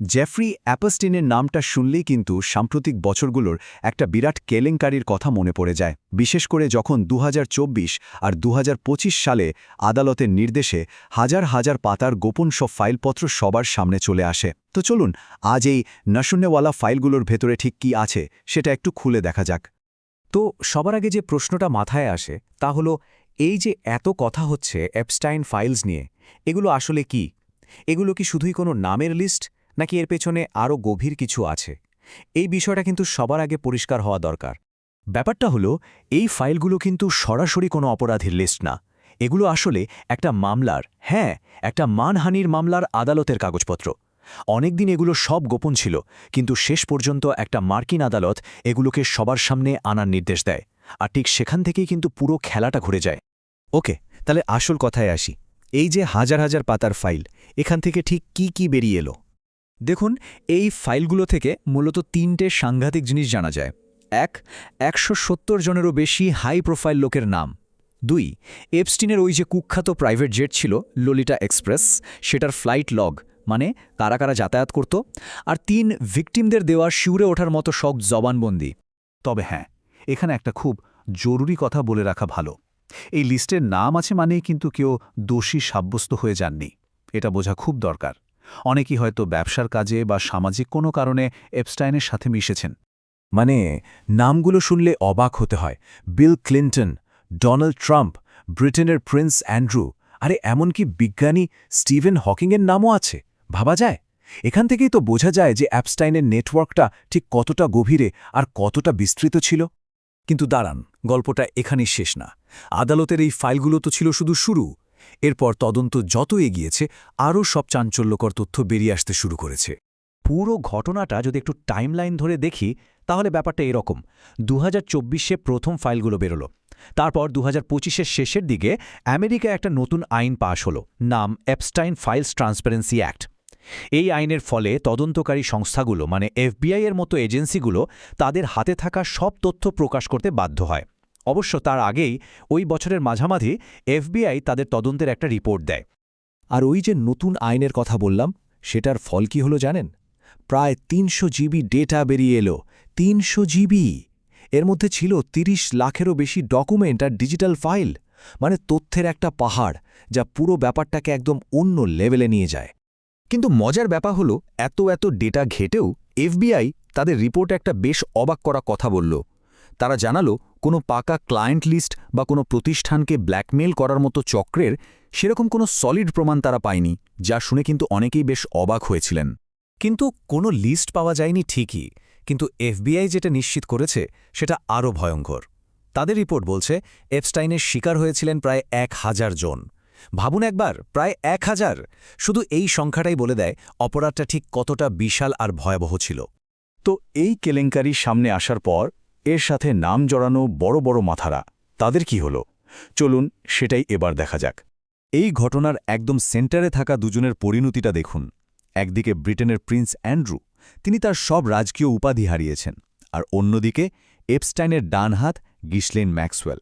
Jeffrey অ্যাপস্টিনের নামটা শুনলেই কিন্তু সাম্প্রতিক বছরগুলোর একটা বিরাট কেলেঙ্কারির কথা মনে পড়ে যায়, বিশেষ করে যখন ২০২৪ আর ২০২৫ সালে আদালতের নির্দেশে হাজার হাজার পাতার গোপন সব ফাইলপত্র সবার সামনে চলে আসে। তো চলুন আজ এই নশূন্যওয়ালা ফাইলগুলোর ভেতরে ঠিক কি আছে সেটা একটু খুলে দেখা যাক। তো সবার আগে যে প্রশ্নটা মাথায় আসে তা হলো, এই যে এত কথা হচ্ছে এপস্টাইন ফাইলস নিয়ে, এগুলো আসলে কি? এগুলো কি শুধুই কোনো নামের লিস্ট, নাকি এর পেছনে আরও গভীর কিছু আছে? এই বিষয়টা কিন্তু সবার আগে পরিষ্কার হওয়া দরকার। ব্যাপারটা হলো, এই ফাইলগুলো কিন্তু সরাসরি কোনো অপরাধীর লিস্ট না। এগুলো আসলে একটা মামলার, একটা মানহানির মামলার আদালতের কাগজপত্র। অনেকদিন এগুলো সব গোপন ছিল, কিন্তু শেষ পর্যন্ত একটা মার্কিন আদালত এগুলোকে সবার সামনে আনার নির্দেশ দেয়। আর ঠিক সেখান থেকেই কিন্তু পুরো খেলাটা ঘুরে যায়। ওকে, তাহলে আসল কথায় আসি। এই যে হাজার হাজার পাতার ফাইল, এখান থেকে ঠিক কি বেরিয়ে এলো? দেখুন, এই ফাইলগুলো থেকে মূলত তিনটে সাংঘাতিক জিনিস জানা যায়। ১৭০ জনেরও বেশি হাই প্রোফাইল লোকের নাম। ২ এপস্টিনের ওই যে কুখ্যাত প্রাইভেট জেট ছিল লোলিটা এক্সপ্রেস, সেটার ফ্লাইট লগ, মানে কারা কারা যাতায়াত করত। আর ৩ ভিকটিমদের দেওয়া শিউরে ওঠার মতো সব জবানবন্দি। তবে হ্যাঁ, এখানে একটা খুব জরুরি কথা বলে রাখা ভালো। এই লিস্টের নাম আছে মানেই কিন্তু কেউ দোষী সাব্যস্ত হয়ে যাননি, এটা বোঝা খুব দরকার। অনেকেই হয়তো ব্যবসার কাজে বা সামাজিক কোনো কারণে এপস্টাইনের সাথে মিশেছেন। মানে নামগুলো শুনলে অবাক হতে হয়। বিল ক্লিন্টন, ডোনাল্ড ট্রাম্প, ব্রিটেনের প্রিন্স অ্যান্ড্রু, আরে এমনকি বিজ্ঞানী স্টিভেন হকিংয়ের নামও আছে। ভাবা যায়? এখান থেকেই তো বোঝা যায় যে অ্যাপস্টাইনের নেটওয়ার্কটা ঠিক কতটা গভীরে আর কতটা বিস্তৃত ছিল। কিন্তু দাঁড়ান, গল্পটা এখানেই শেষ না। আদালতের এই ফাইলগুলো তো ছিল শুধু শুরু। এরপর তদন্ত যত এগিয়েছে, আরও সব চাঞ্চল্যকর তথ্য বেরিয়ে আসতে শুরু করেছে। পুরো ঘটনাটা যদি একটু টাইমলাইন ধরে দেখি, তাহলে ব্যাপারটা এরকম। ২০২৪-এ প্রথম ফাইলগুলো বেরোলো। তারপর ২০২৫-এর শেষের দিকে আমেরিকায় একটা নতুন আইন পাশ হলো, নাম এপস্টাইন ফাইলস ট্রান্সপারেন্সি অ্যাক্ট। এই আইনের ফলে তদন্তকারী সংস্থাগুলো, মানে এফবিআই এর মতো এজেন্সিগুলো, তাদের হাতে থাকা সব তথ্য প্রকাশ করতে বাধ্য হয়। অবশ্য তার আগেই ওই বছরের মাঝামাঝি এফবিআই তাদের তদন্তের একটা রিপোর্ট দেয়। আর ওই যে নতুন আইনের কথা বললাম, সেটার ফল কি হলো জানেন? প্রায় ৩০০ জিবি ডেটা বেরিয়ে এলো। ৩০০ জিবি! এর মধ্যে ছিল ৩০ লাখেরও বেশি ডকুমেন্ট আর ডিজিটাল ফাইল। মানে তথ্যের একটা পাহাড়, যা পুরো ব্যাপারটাকে একদম অন্য লেভেলে নিয়ে যায়। কিন্তু মজার ব্যাপার হলো, এত ডেটা ঘেটেও এফবিআই তাদের রিপোর্টে একটা বেশ অবাক করা কথা বলল। তারা জানালো, কোনো পাকা ক্লায়েন্ট লিস্ট বা কোনো প্রতিষ্ঠানকে ব্ল্যাকমেইল করার মতো চক্রের সেরকম কোনো সলিড প্রমাণ তারা পায়নি, যা শুনে কিন্তু অনেকেই বেশ অবাক হয়েছিলেন। কিন্তু কোনো লিস্ট পাওয়া যায়নি ঠিকই, কিন্তু এফবিআই যেটা নিশ্চিত করেছে সেটা আরও ভয়ঙ্কর। তাদের রিপোর্ট বলছে এপস্টাইনের শিকার হয়েছিলেন প্রায় ১,০০০ জন। ভাবুন একবার, প্রায় ১,০০০! শুধু এই সংখ্যাটাই বলে দেয় অপরাধটা ঠিক কতটা বিশাল আর ভয়াবহ ছিল। তো এই কেলেঙ্কারি সামনে আসার পর এর সাথে নাম জড়ানো বড় বড় মাথারা, তাদের কি হলো? চলুন সেটাই এবার দেখা যাক। এই ঘটনার একদম সেন্টারে থাকা দুজনের পরিণতিটা দেখুন। একদিকে ব্রিটেনের প্রিন্স অ্যান্ড্রু, তিনি তার সব রাজকীয় উপাধি হারিয়েছেন। আর অন্যদিকে এপস্টাইনের ডান হাত গিসলেইন ম্যাক্সওয়েল,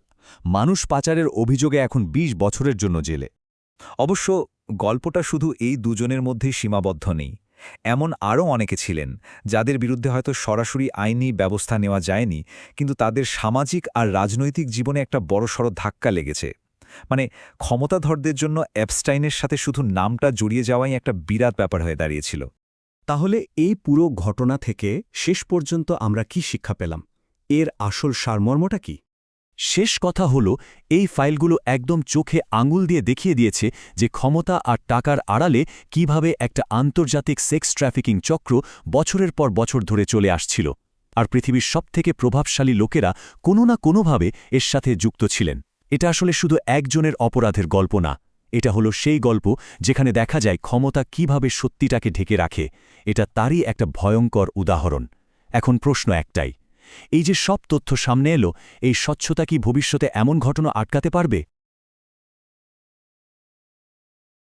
মানুষ পাচারের অভিযোগে এখন ২০ বছরের জন্য জেলে। অবশ্য গল্পটা শুধু এই দুজনের মধ্যেই সীমাবদ্ধ নেই। এমন আরও অনেকে ছিলেন, যাদের বিরুদ্ধে হয়তো সরাসরি আইনি ব্যবস্থা নেওয়া যায়নি, কিন্তু তাদের সামাজিক আর রাজনৈতিক জীবনে একটা বড়সড় ধাক্কা লেগেছে। মানে ক্ষমতাধরদের জন্য এপস্টাইনের সাথে শুধু নামটা জড়িয়ে যাওয়াই একটা বিরাট ব্যাপার হয়ে দাঁড়িয়েছিল। তাহলে এই পুরো ঘটনা থেকে শেষ পর্যন্ত আমরা কি শিক্ষা পেলাম? এর আসল সারমর্মটা কি? শেষ কথা হলো, এই ফাইলগুলো একদম চোখে আঙুল দিয়ে দেখিয়ে দিয়েছে যে ক্ষমতা আর টাকার আড়ালে কিভাবে একটা আন্তর্জাতিক সেক্স ট্র্যাফিকিং চক্র বছরের পর বছর ধরে চলে আসছিল। আর পৃথিবীর সবথেকে প্রভাবশালী লোকেরা কোনো না কোনোভাবে এর সাথে যুক্ত ছিলেন। এটা আসলে শুধু একজনের অপরাধের গল্প না, এটা হলো সেই গল্প যেখানে দেখা যায় ক্ষমতা কিভাবে সত্যিটাকে ঢেকে রাখে। এটা তারই একটা ভয়ঙ্কর উদাহরণ। এখন প্রশ্ন একটাই, এই যে সব তথ্য সামনে এলো, এই স্বচ্ছতা কি ভবিষ্যতে এমন ঘটনা আটকাতে পারবে?